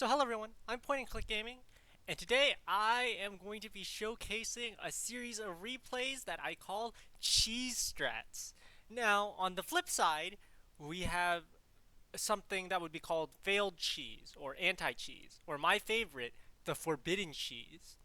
So hello everyone, I'm Point and Click Gaming, and today I am going to be showcasing a series of replays that I call cheese strats. Now, on the flip side, we have something that would be called failed cheese or anti-cheese, or my favorite, the forbidden cheese.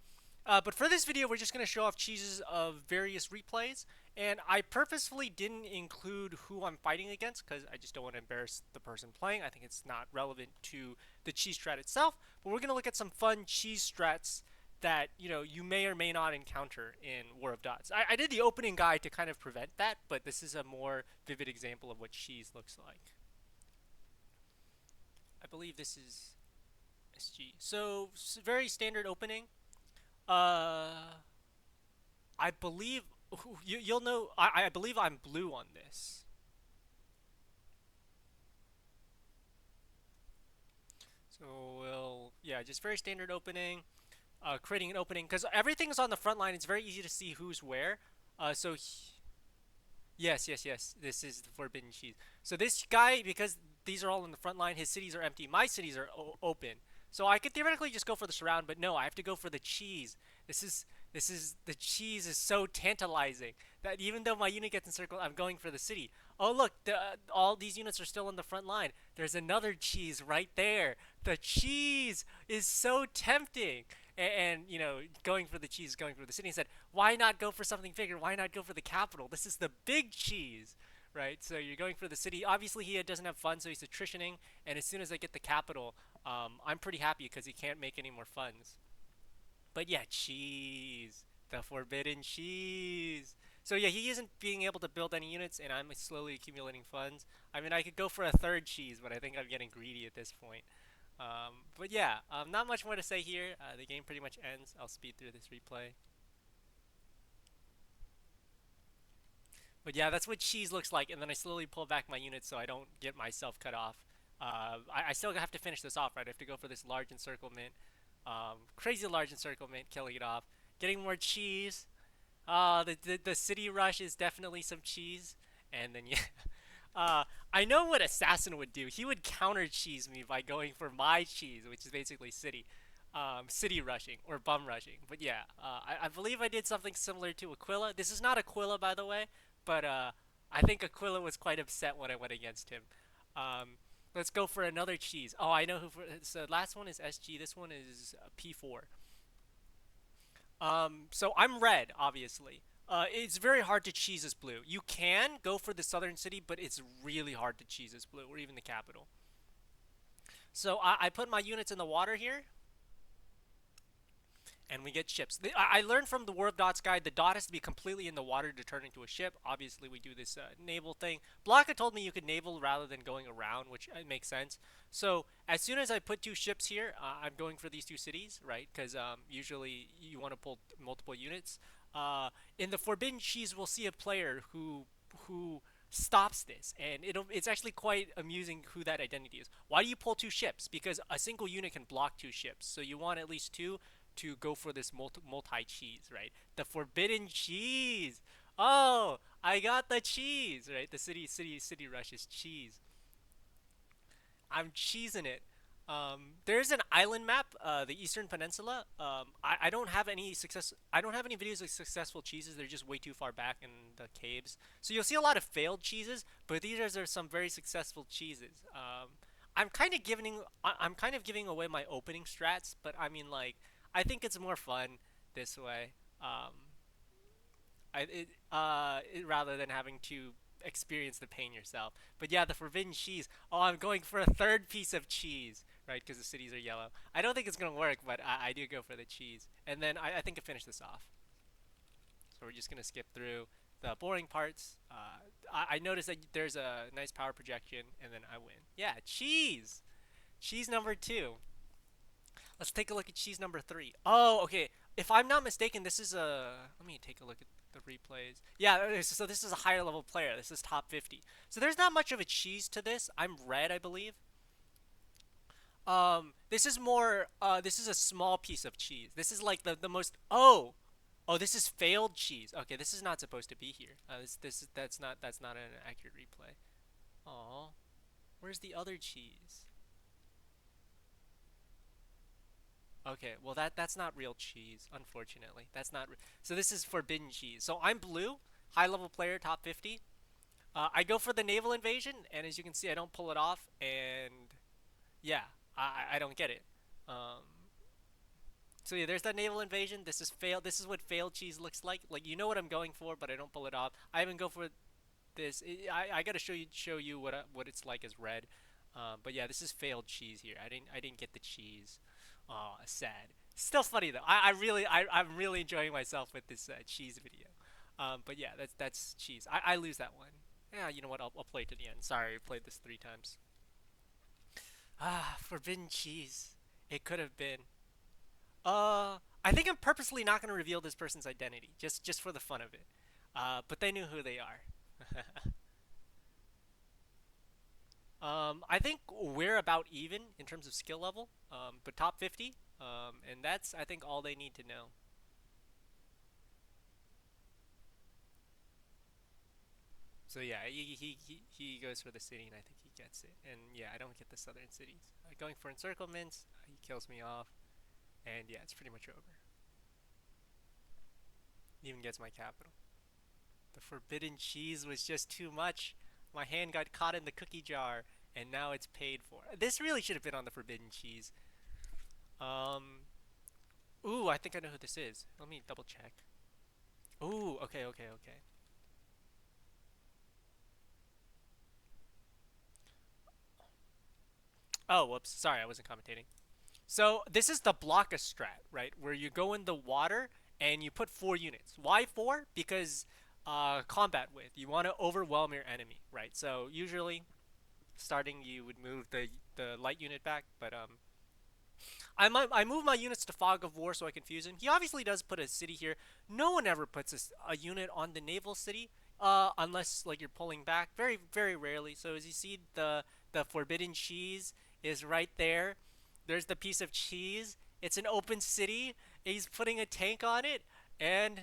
But for this video, we're just going to show off cheeses of various replays, and I purposefully didn't include who I'm fighting against because I just don't want to embarrass the person playing. I think it's not relevant to the cheese strat itself, but we're going to look at some fun cheese strats that you may or may not encounter in War of Dots. I did the opening guide to kind of prevent that, but this is a more vivid example of what cheese looks like. I believe this is SG. So very standard opening. Uh, I believe you'll know. I believe I'm blue on this. So we'll yeah, just very standard opening. Creating an opening because everything's on the front line. It's very easy to see who's where. Yes, yes, yes. This is the forbidden cheese. So this guy, because these are all in the front line, his cities are empty. My cities are open. So I could theoretically just go for the surround, but no, I have to go for the cheese. This is the cheese is so tantalizing that even though my unit gets encircled, I'm going for the city. Oh look, all these units are still on the front line. There's another cheese right there. The cheese is so tempting. And going for the cheese, going for the city. He said, why not go for something bigger? Why not go for the capital? This is the big cheese, right? So you're going for the city. Obviously, he doesn't have funds, so he's attritioning. And as soon as I get the capital, I'm pretty happy because he can't make any more funds. But yeah, cheese, the forbidden cheese. So yeah, he isn't being able to build any units, and I'm slowly accumulating funds. I mean, I could go for a third cheese, but I think I'm getting greedy at this point. But yeah, not much more to say here. The game pretty much ends. I'll speed through this replay. But yeah, that's what cheese looks like, and then I slowly pull back my units so I don't get myself cut off. I still have to finish this off, right? I have to go for this large encirclement. Crazy large encirclement, killing it off. Getting more cheese. The city rush is definitely some cheese. And then, yeah. I know what Assassin would do. He would counter cheese me by going for my cheese, which is basically city rushing or bum rushing. But yeah, I believe I did something similar to Aquila. This is not Aquila, by the way, but I think Aquila was quite upset when I went against him. Um, let's go for another cheese. Oh, I know who. So last one is SG. This one is P4. So I'm red, obviously. It's very hard to cheese as blue. You can go for the southern city, but it's really hard to cheese as blue, or even the capital. So I put my units in the water here, and we get ships. I learned from the War of Dots guide, the dot has to be completely in the water to turn into a ship. Obviously, we do this naval thing. Blanca told me you could naval rather than going around, which makes sense. So as soon as I put two ships here, I'm going for these two cities, right? Because usually you want to pull multiple units. In the Forbidden Cheese, we'll see a player who stops this, and it's actually quite amusing who that identity is. Why do you pull two ships? Because a single unit can block two ships, so you want at least two to go for this multi cheese, right? The forbidden cheese. Oh, I got the cheese, right? The city rush is cheese. I'm cheesing it. There's an island map, the Eastern Peninsula. I don't have any success. I don't have any videos of successful cheeses. They're just way too far back in the caves. So you'll see a lot of failed cheeses, but these are some very successful cheeses. I'm kind of giving away my opening strats, but I mean like I think it's more fun this way. Um, rather than having to experience the pain yourself. But yeah, the forbidden cheese. Oh, I'm going for a third piece of cheese, right? Because the cities are yellow. I don't think it's gonna work, but I do go for the cheese. And then I think I finish this off. So we're just gonna skip through the boring parts. I noticed that there's a nice power projection, and then I win. Yeah, cheese. Cheese number two. Let's take a look at cheese number three. Oh, okay. If I'm not mistaken, this is a. Let me take a look at the replays. Yeah, so this is a higher level player. This is top 50. So there's not much of a cheese to this. I'm red, I believe. This is more. This is a small piece of cheese. This is like the most. Oh, oh, this is failed cheese. Okay, this is not supposed to be here. That's not an accurate replay. Oh, where's the other cheese? Okay, well that's not real cheese, unfortunately. That's not so this is forbidden cheese. So I'm blue, high level player, top 50. I go for the naval invasion, and as you can see, I don't pull it off, and yeah, I don't get it. Um, so yeah, there's that naval invasion. This is failed. This is what failed cheese looks like. Like you know what I'm going for, but I don't pull it off. I even go for this. I gotta show you what it's like as red. But yeah, this is failed cheese here. I didn't get the cheese. Oh, sad. Still funny though. I'm really enjoying myself with this cheese video. But yeah, that's cheese. I lose that one. Yeah, you know what? I'll play it to the end. Sorry, I played this 3 times. Ah, forbidden cheese. It could have been. I think I'm purposely not going to reveal this person's identity, just for the fun of it. But they knew who they are. I think we're about even in terms of skill level, but top 50, and that's I think all they need to know. So yeah, he goes for the city, and I think he gets it. And yeah, I don't get the southern cities. Going for encirclements, he kills me off, and yeah, it's pretty much over. He even gets my capital. The forbidden cheese was just too much. My hand got caught in the cookie jar, and now it's paid for. This really should have been on the forbidden cheese. Um, ooh, I think I know who this is. Let me double check. Ooh, okay, okay, okay. Oh, whoops. Sorry, I wasn't commentating. So this is the Blocka strat, right? Where you go in the water and you put 4 units. Why four? Because combat width. You want to overwhelm your enemy, right? So usually starting you would move the light unit back, but I move my units to Fog of War so I confuse him. He obviously does put a city here. No one ever puts a unit on the naval city, unless like you're pulling back. Very very rarely. So as you see, the forbidden cheese is right there. There's the piece of cheese. It's an open city. He's putting a tank on it, and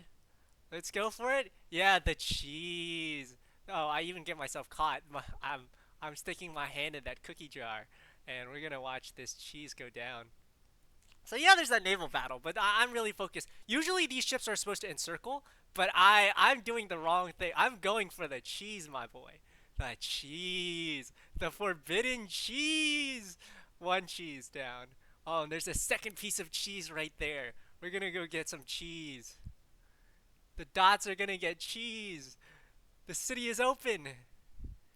let's go for it. Yeah, the cheese. Oh, I even get myself caught. I'm sticking my hand in that cookie jar, and we're gonna watch this cheese go down. So yeah, there's that naval battle, but I'm really focused. Usually these ships are supposed to encircle, but I'm doing the wrong thing. I'm going for the cheese, my boy. The cheese, the forbidden cheese. One cheese down. Oh, and there's a second piece of cheese right there. We're gonna go get some cheese. The dots are gonna get cheese. The city is open.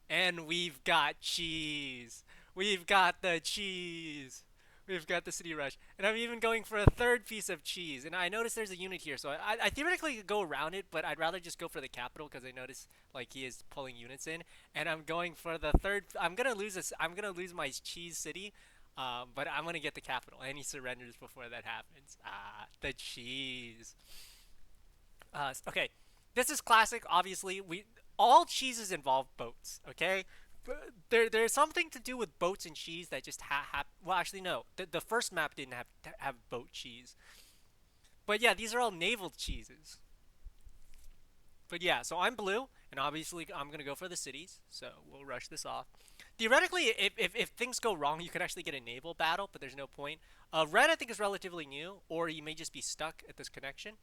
And we've got cheese. We've got the cheese. We've got the city rush. And I'm even going for a third piece of cheese. And I noticed there's a unit here, so I theoretically could go around it, but I'd rather just go for the capital because I notice like he is pulling units in. And I'm going for the third. I'm gonna lose this. I'm gonna lose my cheese city, but I'm gonna get the capital. And he surrenders before that happens. Ah, the cheese. Okay, this is classic. Obviously, we all cheeses involve boats. Okay, there's something to do with boats and cheese that just well, actually, no. The first map didn't have boat cheese, but yeah, these are all naval cheeses. But yeah, so I'm blue, and obviously I'm gonna go for the cities. So we'll rush this off. Theoretically, if things go wrong, you could actually get a naval battle, but there's no point. Red, I think, is relatively new, or you may just be stuck at this connection.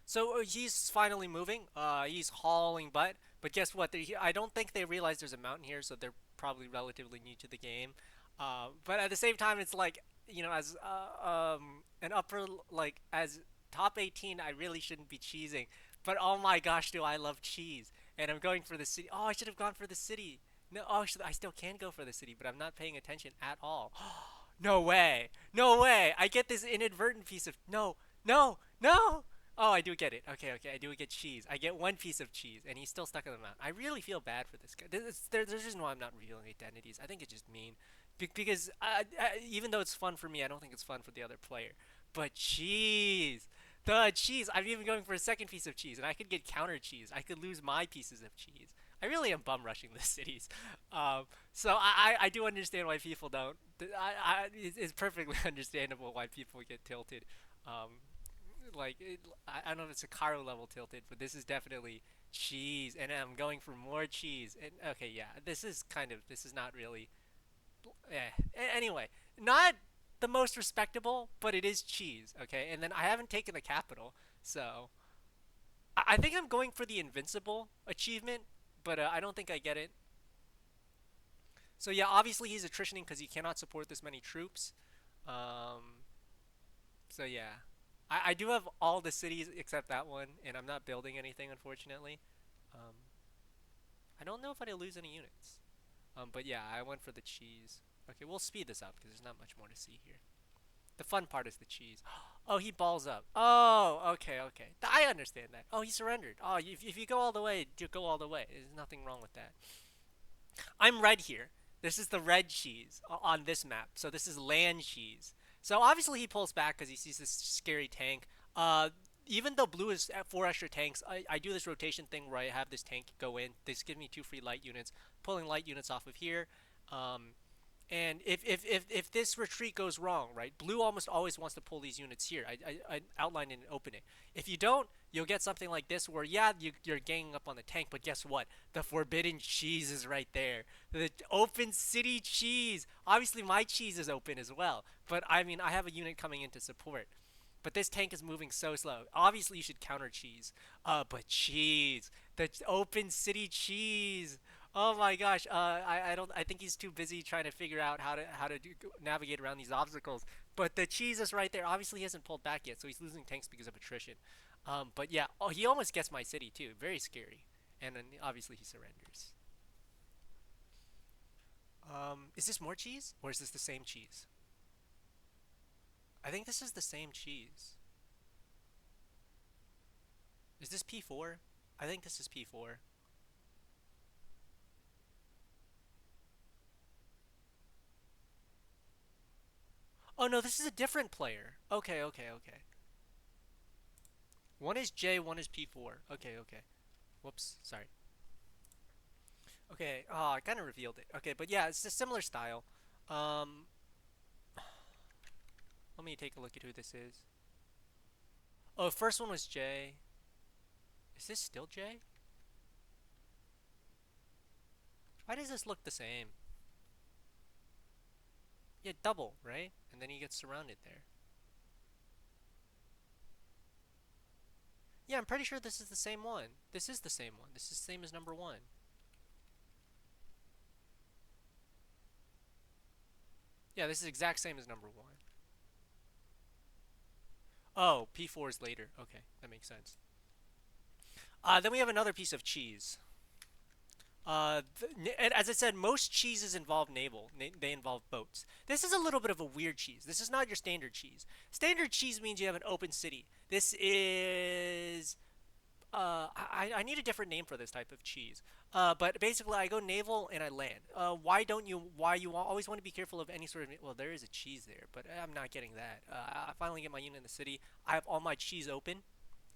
So he's finally moving. He's hauling butt. But guess what? I don't think they realize there's a mountain here, so they're probably relatively new to the game. But at the same time, it's like as an upper like as top 18, I really shouldn't be cheesing. But oh my gosh, do I love cheese! And I'm going for the city. Oh, I should have gone for the city. No, oh, I still can go for the city, but I'm not paying attention at all. No way! No way! I get this inadvertent piece of no, no, no! Oh, I do get it. Okay, okay, I do get cheese. I get one piece of cheese, and he's still stuck in the mountain. I really feel bad for this guy. There's a reason why I'm not revealing identities. I think it's just mean. Because even though it's fun for me, I don't think it's fun for the other player. But cheese! The cheese! I'm even going for a second piece of cheese, and I could get counter cheese. I could lose my pieces of cheese. I really am bum rushing the cities. So I do understand why people don't. It's perfectly understandable why people get tilted. Um, I don't know if it's a Caro level tilted, but this is definitely cheese, and I'm going for more cheese. And okay, yeah, this is not really. Anyway, not. the most respectable, but it is cheese, okay? And then I haven't taken the capital, so I think I'm going for the invincible achievement, but I don't think I get it. So yeah, obviously he's attritioning because he cannot support this many troops. Um, so yeah, I do have all the cities except that one, and I'm not building anything unfortunately. Um, I don't know if I lose any units. But yeah, I went for the cheese. Okay, we'll speed this up because there's not much more to see here. The fun part is the cheese. Oh, he balls up. Oh, okay, okay. I understand that. Oh, he surrendered. Oh, if you go all the way, you go all the way. There's nothing wrong with that. I'm red here. This is the red cheese on this map. So this is land cheese. So obviously he pulls back because he sees this scary tank. Even though blue is at 4 extra tanks, I do this rotation thing where I have this tank go in. This gives me 2 free light units, pulling light units off of here. Um, and if this retreat goes wrong, right, blue almost always wants to pull these units here. I outline it and open it. If you don't, you'll get something like this where, yeah, you're ganging up on the tank, but guess what? The forbidden cheese is right there. The open city cheese. Obviously, my cheese is open as well, but I mean, I have a unit coming in to support. But this tank is moving so slow. Obviously, you should counter cheese. But cheese, the open city cheese. Oh my gosh. I don't. I think he's too busy trying to figure out how to navigate around these obstacles. But the cheese is right there. Obviously, he hasn't pulled back yet, so he's losing tanks because of attrition. But yeah. Oh, he almost gets my city too. Very scary. And then obviously he surrenders. Is this more cheese or is this the same cheese? I think this is the same cheese. Is this P4? I think this is P4. Oh no, this is a different player. Okay, okay, okay. One is J, one is P4. Okay, okay. Whoops, sorry. Okay, oh, I kind of revealed it. Okay, but yeah, it's a similar style. Um, Let me take a look at who this is. Oh, first one was J. Is this still J? Why does this look the same? Yeah, double, right? And then he gets surrounded there. Yeah, I'm pretty sure this is the same one. This is the same one. This is the same as number one. Yeah, this is exact same as number one. Oh, P4 is later. Okay, that makes sense. Then we have another piece of cheese. As I said, most cheeses involve naval. They involve boats. This is a little bit of a weird cheese. This is not your standard cheese. Standard cheese means you have an open city. This is I need a different name for this type of cheese. But basically, I go naval and I land. Why don't you? Why you always want to be careful of any sort of? Well, there is a cheese there, but I'm not getting that. I finally get my unit in the city. I have all my cheese open.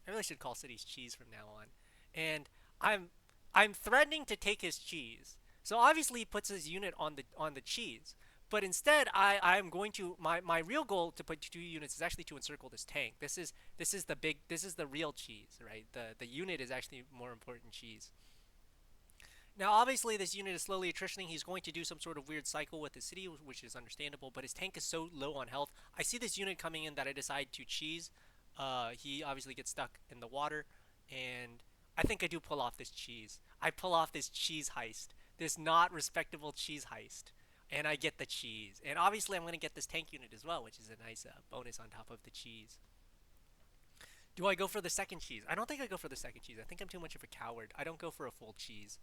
I really should call cities cheese from now on. And I'm I'm threatening to take his cheese. So obviously he puts his unit on the cheese. But instead, I'm going to my real goal to put 2 units is actually to encircle this tank. This is the real cheese, right? The unit is actually more important cheese. Now, obviously, this unit is slowly attritioning. He's going to do some sort of weird cycle with the city, which is understandable, but his tank is so low on health. I see this unit coming in that I decide to cheese. He obviously gets stuck in the water, and I think I do pull off this cheese. I pull off this cheese heist, this not respectable cheese heist, and I get the cheese. And obviously, I'm going to get this tank unit as well, which is a nice bonus on top of the cheese. Do I go for the second cheese? I don't think I go for the second cheese. I think I'm too much of a coward. I don't go for a full cheese.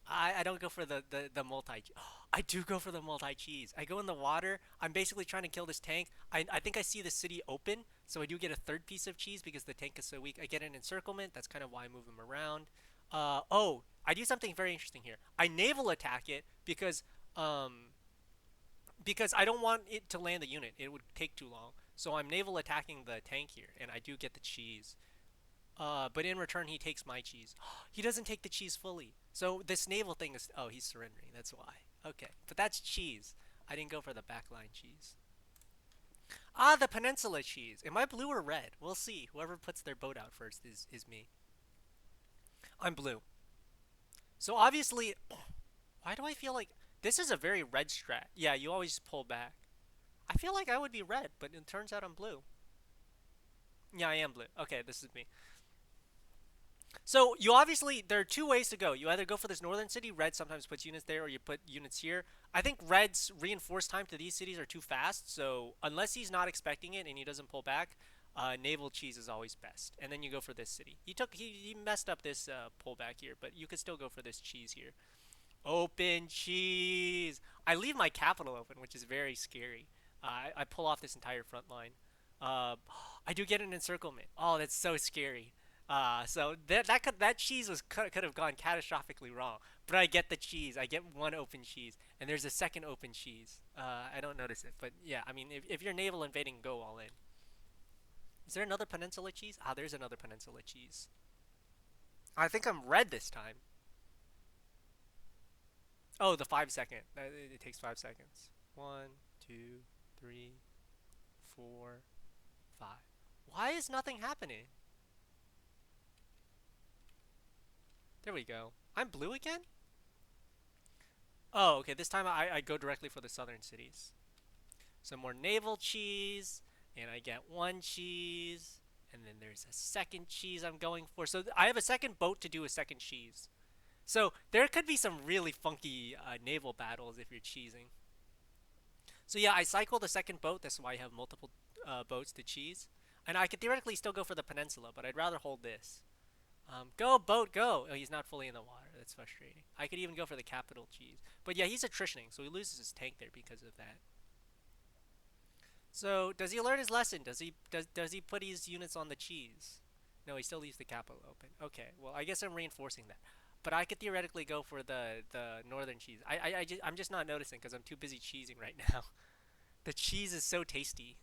I don't go for the multi. I do go for the multi cheese. I go in the water. I'm basically trying to kill this tank. I think I see the city open, so I do get a third piece of cheese because the tank is so weak. I get an encirclement. That's kind of why I move him around. Oh, I do something very interesting here. I naval attack it um because I don't want it to land the unit. It would take too long. So I'm naval attacking the tank here, and I do get the cheese. But in return, he takes my cheese. He doesn't take the cheese fully. So this naval thing is... Oh, he's surrendering. That's why. Okay. But that's cheese. I didn't go for the backline cheese. Ah, the peninsula cheese. Am I blue or red? We'll see. Whoever puts their boat out first is me. I'm blue. So obviously... Why do I feel like... This is a very red strat. Yeah, you always pull back. I feel like I would be red, but it turns out I'm blue. Yeah, I am blue. Okay, this is me. So you obviously there are two ways to go. You either go for this northern city, red sometimes puts units there, or you put units here. I think red's reinforced time to these cities are too fast, so unless he's not expecting it and he doesn't pull back, naval cheese is always best. And then you go for this city. He messed up this pullback here, but you could still go for this cheese here. Open cheese. I leave my capital open, which is very scary. I pull off this entire front line. Uh, I do get an encirclement. Oh, that's so scary. So that cheese could have gone catastrophically wrong. But I get the cheese. I get one open cheese, and there's a second open cheese. I don't notice it, but yeah. I mean, if you're naval invading, go all in. Is there another peninsula cheese? Ah, there's another peninsula cheese. I think I'm red this time. Oh, the 5 second. It takes 5 seconds. One, two, three, 4, 5. Why is nothing happening? There we go. I'm blue again? Oh, okay. This time I go directly for the southern cities. Some more naval cheese, and I get one cheese, and then there's a second cheese I'm going for. So I have a second boat to do a second cheese. So there could be some really funky naval battles if you're cheesing. So yeah, I cycle the second boat. That's why I have multiple boats to cheese. And I could theoretically still go for the peninsula, but I'd rather hold this. Go, boat, go! Oh, he's not fully in the water. That's frustrating. I could even go for the capital cheese. But yeah, he's attritioning, so he loses his tank there because of that. So, does he learn his lesson? Does he put his units on the cheese? No, he still leaves the capital open. Okay, well, I guess I'm reinforcing that. But I could theoretically go for the northern cheese. I'm just not noticing because I'm too busy cheesing right now. The cheese is so tasty.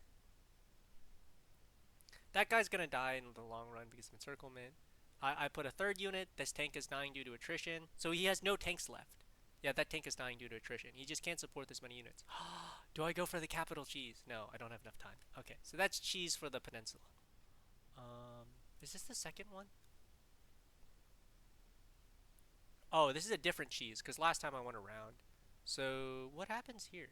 That guy's gonna die in the long run because of encirclement. I put a third unit. This tank is dying due to attrition. So he has no tanks left. Yeah, that tank is dying due to attrition. He just can't support this many units. Do I go for the capital cheese? No, I don't have enough time. Okay, so that's cheese for the peninsula. Um, is this the second one? Oh, this is a different cheese because last time I went around. So what happens here?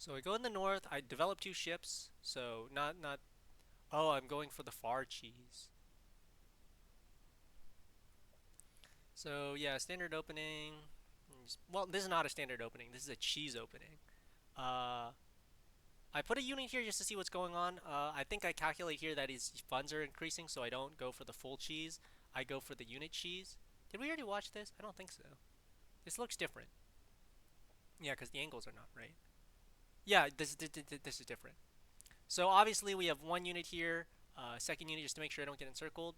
So I go in the north. I develop two ships. So not. Oh, I'm going for the far cheese. So yeah, standard opening. Well, this is not a standard opening. This is a cheese opening. Uh, I put a unit here just to see what's going on. I think I calculate here that his funds are increasing, so I don't go for the full cheese. I go for the unit cheese. Did we already watch this? I don't think so. This looks different. Yeah, because the angles are not right. Yeah, this is different. So obviously we have one unit here, second unit just to make sure I don't get encircled.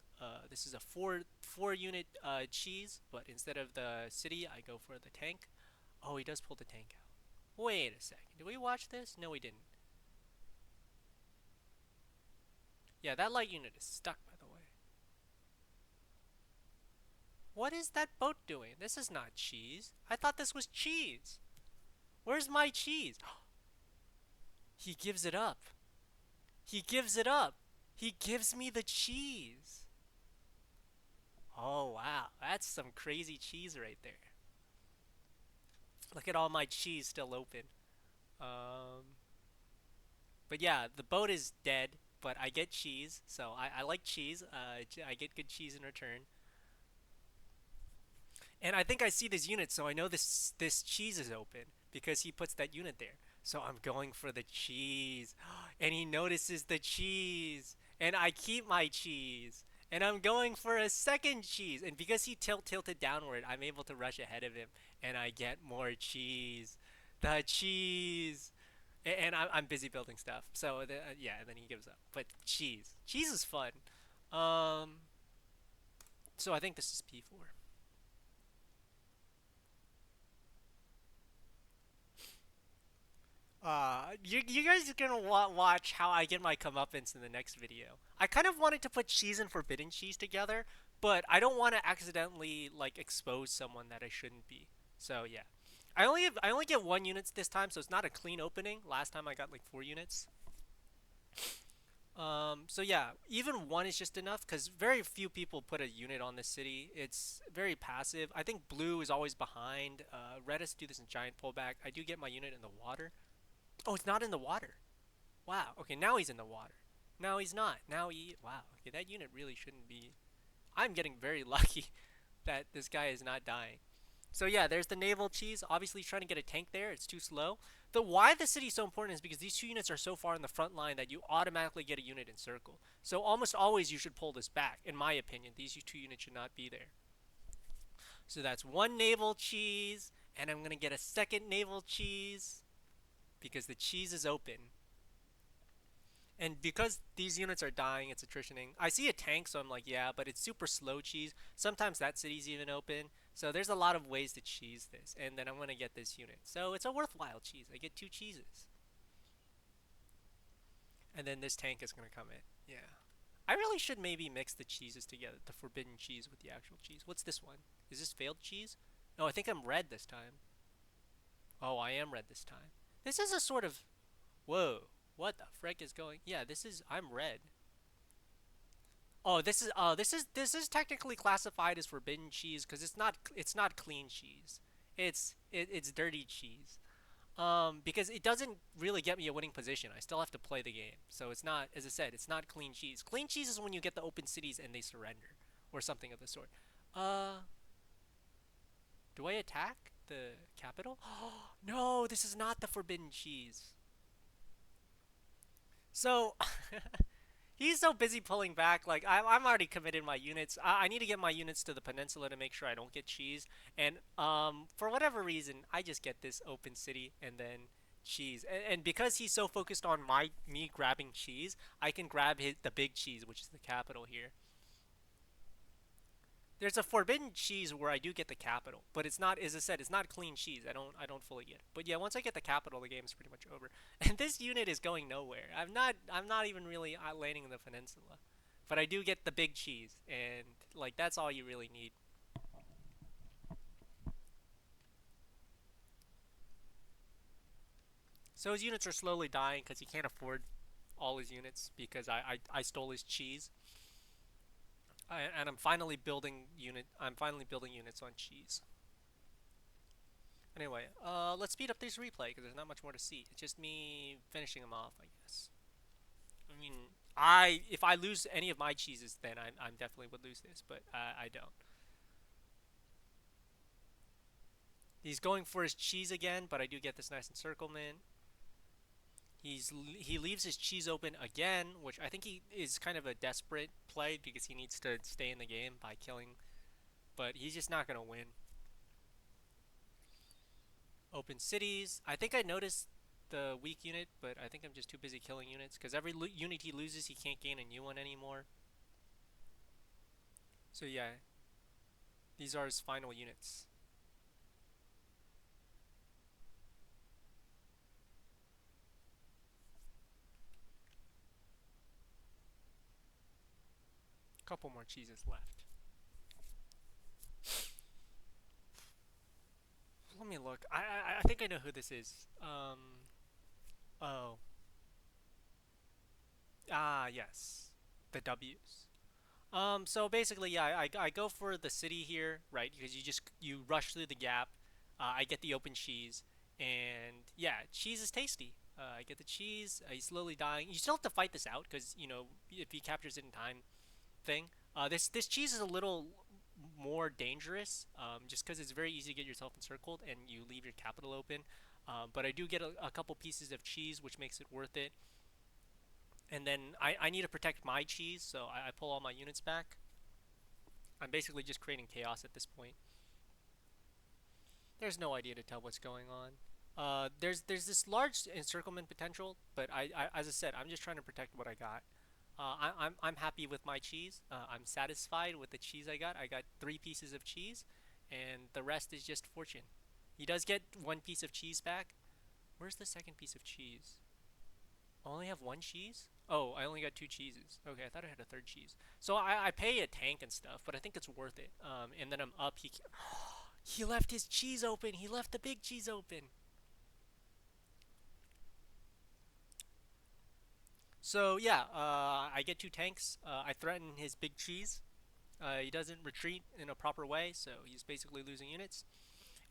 This is a four unit cheese, but instead of the city, I go for the tank. Oh, he does pull the tank out. Wait a second. Did we watch this? No, we didn't. Yeah, that light unit is stuck, by the way. What is that boat doing? This is not cheese. I thought this was cheese. Where's my cheese? He gives it up. He gives it up. He gives me the cheese. Oh, wow. That's some crazy cheese right there. Look at all my cheese still open. Um, but yeah, the boat is dead, but I get cheese, so I like cheese. I get good cheese in return. And I think I see this unit, so I know this cheese is open because he puts that unit there. So I'm going for the cheese. And he notices the cheese. And I keep my cheese. And I'm going for a second cheese. And because he tilted downward, I'm able to rush ahead of him. And I get more cheese. The cheese. And I'm busy building stuff. So, yeah, and then he gives up. But cheese. Cheese is fun. Um, so I think this is P4. You guys are gonna watch how I get my comeuppance in the next video. I kind of wanted to put cheese and forbidden cheese together, but I don't want to accidentally like expose someone that I shouldn't be. So yeah, I only get 1 units this time, so it's not a clean opening. Last time I got like 4 units. So yeah, even one is just enough because very few people put a unit on this city. It's very passive. I think blue is always behind. Red has to do this in giant pullback. I do get my unit in the water. Oh, it's not in the water. Wow. Okay, now he's in the water. No, he's not. Now he. Wow. Okay, that unit really shouldn't be. I'm getting very lucky that this guy is not dying. So yeah, there's the naval cheese. Obviously, he's trying to get a tank there. It's too slow. The why the city's so important is because these two units are so far in the front line that you automatically get a unit in circle. So almost always you should pull this back. In my opinion, these two units should not be there. So that's one naval cheese, and I'm gonna get a second naval cheese because the cheese is open. And because these units are dying, it's attritioning. I see a tank, so I'm like, yeah, but it's super slow cheese. Sometimes that city's even open. So there's a lot of ways to cheese this. And then I'm going to get this unit. So it's a worthwhile cheese. I get two cheeses. And then this tank is going to come in. Yeah. I really should maybe mix the cheeses together, the forbidden cheese with the actual cheese. What's this one? Is this failed cheese? No, I think I'm red this time. Oh, I am red this time. This is a sort of... Whoa. What the frick is going... Yeah, this is... I'm red. Oh, this is technically classified as forbidden cheese because it's not clean cheese. It's dirty cheese. Because it doesn't really get me a winning position. I still have to play the game. So it's not, as I said, it's not clean cheese. Clean cheese is when you get the open cities and they surrender or something of the sort. Uh, do I attack the capital? No, this is not the forbidden cheese. So he's so busy pulling back. Like I'm already committed my units. I need to get my units to the peninsula to make sure I don't get cheese. And for whatever reason, I just get this open city and then cheese. And because he's so focused on me grabbing cheese, I can grab the big cheese, which is the capital here. There's a forbidden cheese where I do get the capital, but it's not, as I said, it's not clean cheese. I don't fully get it. But yeah, once I get the capital, the game is pretty much over. And this unit is going nowhere. I'm not even really landing in the peninsula. But I do get the big cheese, and like that's all you really need. So his units are slowly dying because he can't afford all his units because I stole his cheese. And I'm finally building units on cheese. Anyway, let's speed up this replay because there's not much more to see. It's just me finishing them off, I guess. I mean, if I lose any of my cheeses, then I definitely would lose this, but I don't. He's going for his cheese again, but I do get this nice encirclement. He leaves his cheese open again, which I think he is kind of a desperate play because he needs to stay in the game by killing, but he's just not gonna win. Open cities. I think I noticed the weak unit, but I think I'm just too busy killing units because every unit he loses, he can't gain a new one anymore. So yeah, these are his final units. A couple more cheeses left. Let me look. I think I know who this is. Oh. Ah, yes. The W's. So basically, yeah, I go for the city here, right? Because you rush through the gap. I get the open cheese, and yeah, cheese is tasty. I get the cheese. He's slowly dying. You still have to fight this out because if he captures it in time, thing. This cheese is a little more dangerous, just because it's very easy to get yourself encircled and you leave your capital open. But I do get a couple pieces of cheese, which makes it worth it. And then I need to protect my cheese, so I pull all my units back. I'm basically just creating chaos at this point. There's no idea to tell what's going on. There's this large encirclement potential, but as I said, I'm just trying to protect what I got. I'm happy with my cheese. I'm satisfied with the cheese I got. I got 3 pieces of cheese, and the rest is just fortune. He does get 1 piece of cheese back. Where's the second piece of cheese? I only have 1 cheese? Oh, I only got 2 cheeses. Okay, I thought I had a third cheese. So I pay a tank and stuff, but I think it's worth it. And then I'm up. He left his cheese open. He left the big cheese open. So yeah, I get two tanks. I threaten his big cheese. He doesn't retreat in a proper way, so he's basically losing units.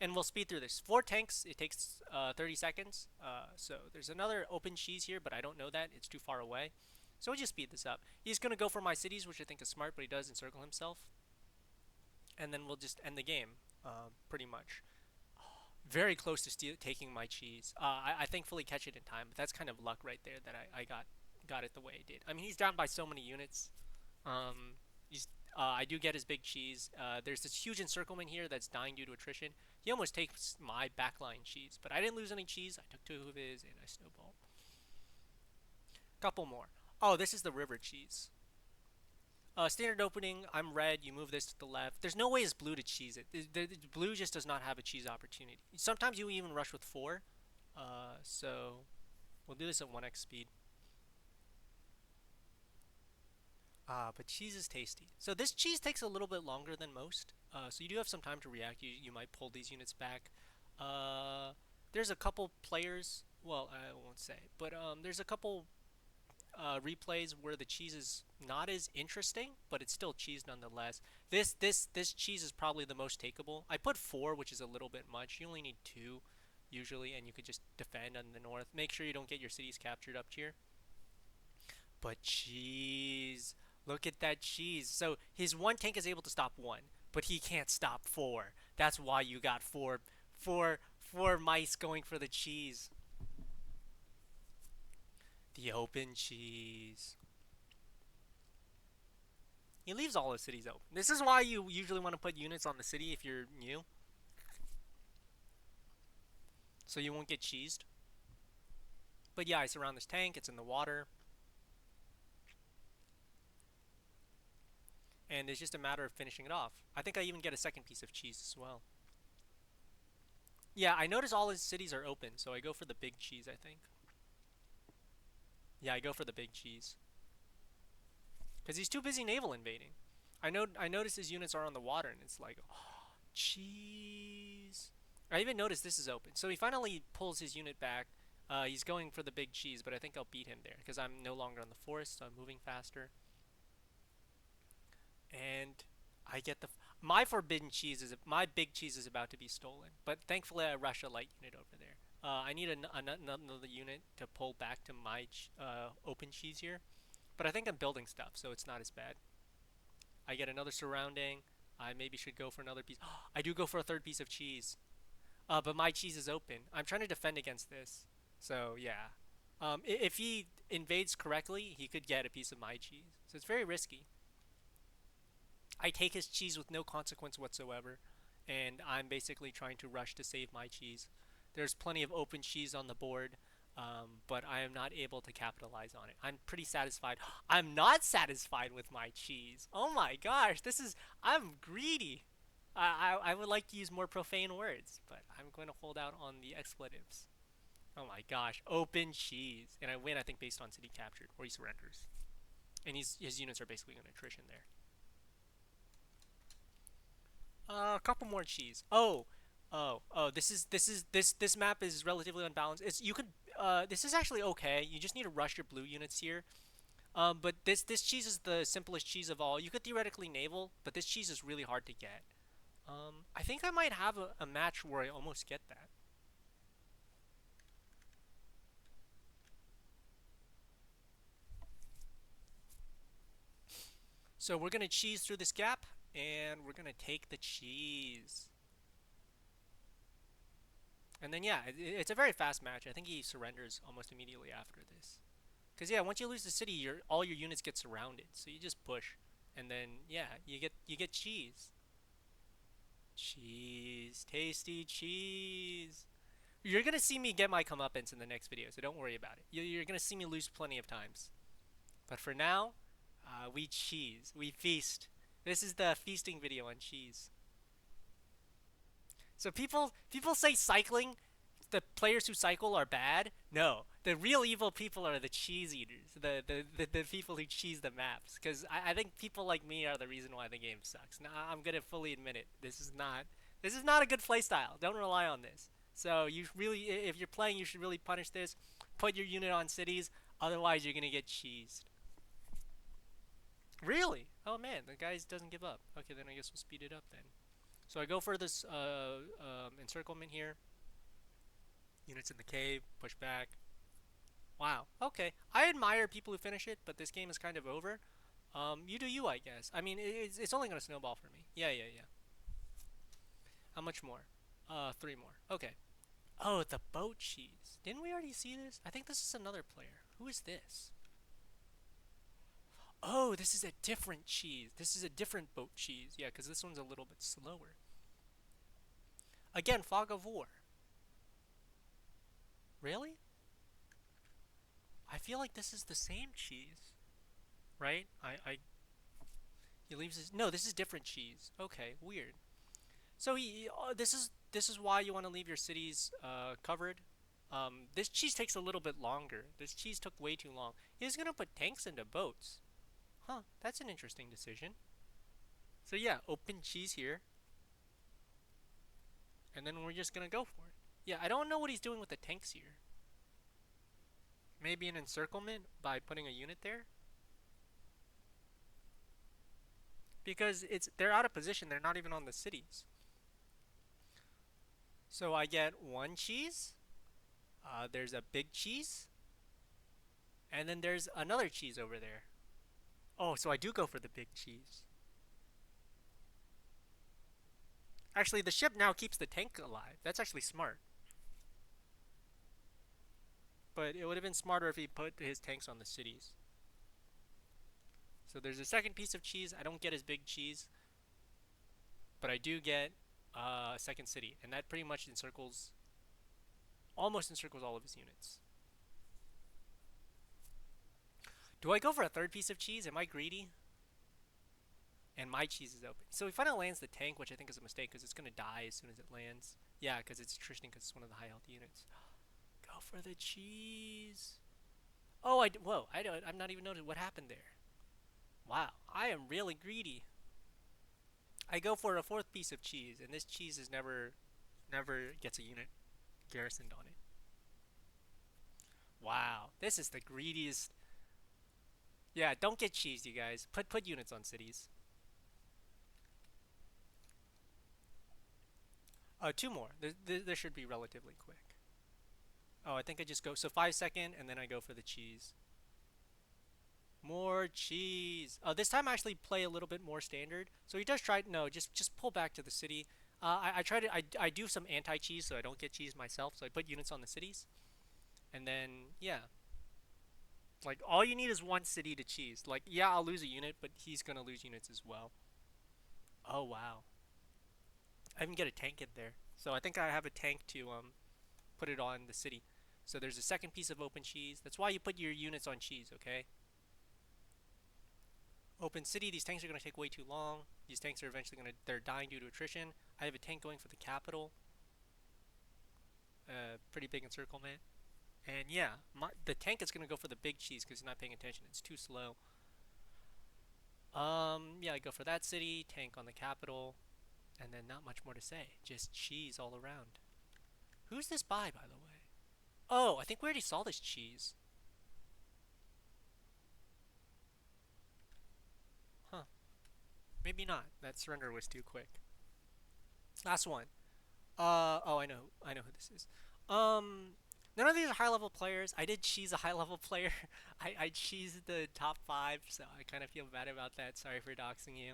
And we'll speed through this. Four tanks, it takes 30 seconds. So there's another open cheese here, but I don't know that. It's too far away. So we'll just speed this up. He's going to go for my cities, which I think is smart, but he does encircle himself. And then we'll just end the game, pretty much. Very close to taking my cheese. I thankfully catch it in time, but that's kind of luck right there that I got it the way I did. I mean, he's down by so many units. Um, he's I do get his big cheese. There's this huge encirclement here that's dying due to attrition. He almost takes my backline cheese, but I didn't lose any cheese. I took two of his and I snowballed. Couple more. Oh, this is the river cheese. Standard opening, I'm red, you move this to the left. There's no way it's blue to cheese it. The blue just does not have a cheese opportunity. Sometimes you even rush with 4. So we'll do this at 1x speed. But cheese is tasty. So this cheese takes a little bit longer than most. So you do have some time to react. You might pull these units back. Uh, there's a couple players. Well, I won't say, but there's a couple replays where the cheese is not as interesting, but it's still cheese nonetheless. This cheese is probably the most takeable. I put 4, which is a little bit much. You only need 2 usually, and you could just defend on the north. Make sure you don't get your cities captured up here. But cheese. Look at that cheese. So his one tank is able to stop 1, but he can't stop 4. That's why you got four mice going for the cheese. The open cheese. He leaves all his cities open. This is why you usually want to put units on the city if you're new, so you won't get cheesed. But yeah, I surround this tank. It's in the water. And it's just a matter of finishing it off. I think I even get a second piece of cheese as well. Yeah, I notice all his cities are open, so I go for the big cheese, I think. Yeah, I go for the big cheese. Because he's too busy naval invading. I notice his units are on the water, and it's like, oh, cheese. I even noticed this is open. So he finally pulls his unit back. He's going for the big cheese, but I think I'll beat him there, because I'm no longer on the forest, so I'm moving faster. And I get my forbidden cheese is my big cheese is about to be stolen, but thankfully I rush a light unit over there. I need another unit to pull back to my open cheese here, but I think I'm building stuff, so it's not as bad. I get another surrounding. I maybe should go for another piece. I do go for a third piece of cheese, but my cheese is open. I'm trying to defend against this, so yeah. If he invades correctly, he could get a piece of my cheese, so it's very risky. I take his cheese with no consequence whatsoever, and I'm basically trying to rush to save my cheese. There's plenty of open cheese on the board, but I am not able to capitalize on it. I'm pretty satisfied. I'm not satisfied with my cheese. Oh my gosh, I'm greedy. I would like to use more profane words, but I'm going to hold out on the expletives. Oh my gosh, open cheese. And I win, I think, based on city captured, or he surrenders. And his units are basically going to attrition there. A couple more cheese. Oh. This map is relatively unbalanced. It's you could this is actually okay. You just need to rush your blue units here. But this cheese is the simplest cheese of all. You could theoretically naval, but this cheese is really hard to get. I think I might have a match where I almost get that. So we're gonna cheese through this gap, and we're gonna take the cheese. And then yeah, it's a very fast match. I think he surrenders almost immediately after this. Cause yeah, once you lose the city, all your units get surrounded. So you just push, and then yeah, you get cheese. Cheese, tasty cheese. You're gonna see me get my comeuppance in the next video, so don't worry about it. You're gonna see me lose plenty of times. But for now, we cheese, we feast. This is the feasting video on cheese. So people say cycling, the players who cycle are bad. No, the real evil people are the cheese eaters, the people who cheese the maps. Because I think people like me are the reason why the game sucks. Now I'm gonna fully admit it. This is not a good playstyle. Don't rely on this. So you really, if you're playing, you should really punish this. Put your unit on cities. Otherwise, you're gonna get cheesed. Really? Oh man, the guy doesn't give up. Okay, then I guess we'll speed it up then. So I go for this encirclement here. Units in the cave, push back. Wow. Okay. I admire people who finish it, but this game is kind of over. You do you, I guess. I mean, it's only gonna snowball for me. Yeah, yeah, yeah. How much more? Three more. Okay. Oh, the boat cheese. Didn't we already see this? I think this is another player. Who is this? Oh, this is a different cheese. This is a different boat cheese. Yeah, because this one's a little bit slower. Again, fog of war. Really? I feel like this is the same cheese, right? He leaves his. No, this is different cheese. Okay, weird. So this is why you want to leave your cities covered. This cheese takes a little bit longer. This cheese took way too long. He's gonna put tanks into boats. Huh? That's an interesting decision. So yeah, open cheese here, and then we're just gonna go for it. Yeah, I don't know what he's doing with the tanks here. Maybe an encirclement by putting a unit there? Because they're out of position, they're not even on the cities. So I get one cheese, there's a big cheese, and then there's another cheese over there. Oh, so I do go for the big cheese. Actually, the ship now keeps the tank alive. That's actually smart. But it would have been smarter if he put his tanks on the cities. So there's a second piece of cheese. I don't get his big cheese, but I do get a second city, and that pretty much almost encircles all of his units. Do I go for a third piece of cheese? Am I greedy? And my cheese is open. So he finally lands the tank, which I think is a mistake because it's going to die as soon as it lands. Yeah, because it's attrition because it's one of the high health units. Go for the cheese. Oh, whoa, I'm not even noticing what happened there. Wow, I am really greedy. I go for a fourth piece of cheese, and this cheese is never gets a unit garrisoned on it. Wow, this is the greediest. Yeah, don't get cheese, you guys. Put units on cities. Two more. This should be relatively quick. Oh, I think I just go so 5 second, and then I go for the cheese. More cheese. This time I actually play a little bit more standard. So he does try. No, just pull back to the city. I try to. I do some anti-cheese so I don't get cheese myself. So I put units on the cities, and then yeah, like all you need is one city to cheese. Like yeah, I'll lose a unit, but he's gonna lose units as well. Oh wow, I even get a tank in there. So I think I have a tank to put it on the city. So there's a second piece of open cheese. That's why you put your units on cheese, okay? Open city, these tanks are going to take way too long. These tanks are eventually going to, they're dying due to attrition. I have a tank going for the capital. Pretty big encirclement. And yeah, the tank is going to go for the big cheese because he's not paying attention. It's too slow. Yeah, I go for that city, tank on the capital, and then not much more to say. Just cheese all around. Who's this by the way? Oh, I think we already saw this cheese. Huh. Maybe not. That surrender was too quick. Last one. Oh, I know who this is. Um, None of these are high level players. I did cheese a high level player. I cheesed the top five, so I kind of feel bad about that. Sorry for doxing you.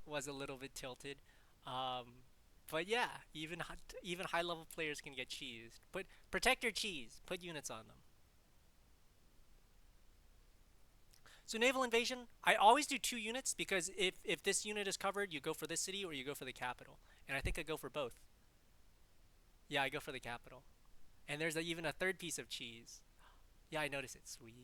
Was a little bit tilted. Um, but yeah, even high level players can get cheesed. Protect your cheese. Put units on them. So naval invasion, I always do two units because if this unit is covered, you go for this city or you go for the capital. And I think I go for both. Yeah, I go for the capital. And there's even a third piece of cheese. Yeah, I noticed it. Sweet.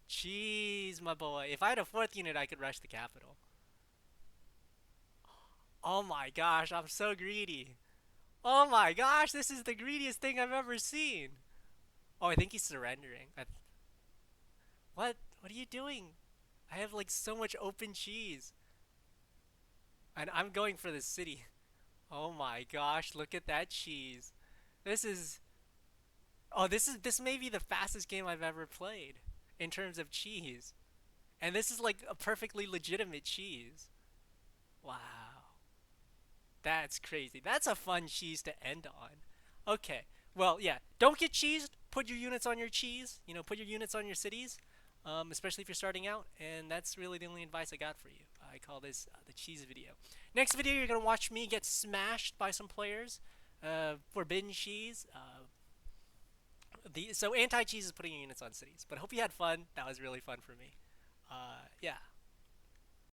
Cheese, my boy. If I had a fourth unit, I could rush the capital. Oh my gosh, I'm so greedy. Oh my gosh, this is the greediest thing I've ever seen. Oh, I think he's surrendering. What? What are you doing? I have like so much open cheese. And I'm going for the city. Oh my gosh, look at that cheese. This is. Oh, this may be the fastest game I've ever played in terms of cheese. And this is like a perfectly legitimate cheese. Wow. That's crazy. That's a fun cheese to end on. Okay. Well, yeah. Don't get cheesed. Put your units on your cheese. Put your units on your cities, especially if you're starting out. And that's really the only advice I got for you. I call this the cheese video. Next video, you're going to watch me get smashed by some players. Forbidden cheese. So anti-cheese is putting your units on cities. But I hope you had fun. That was really fun for me. Yeah.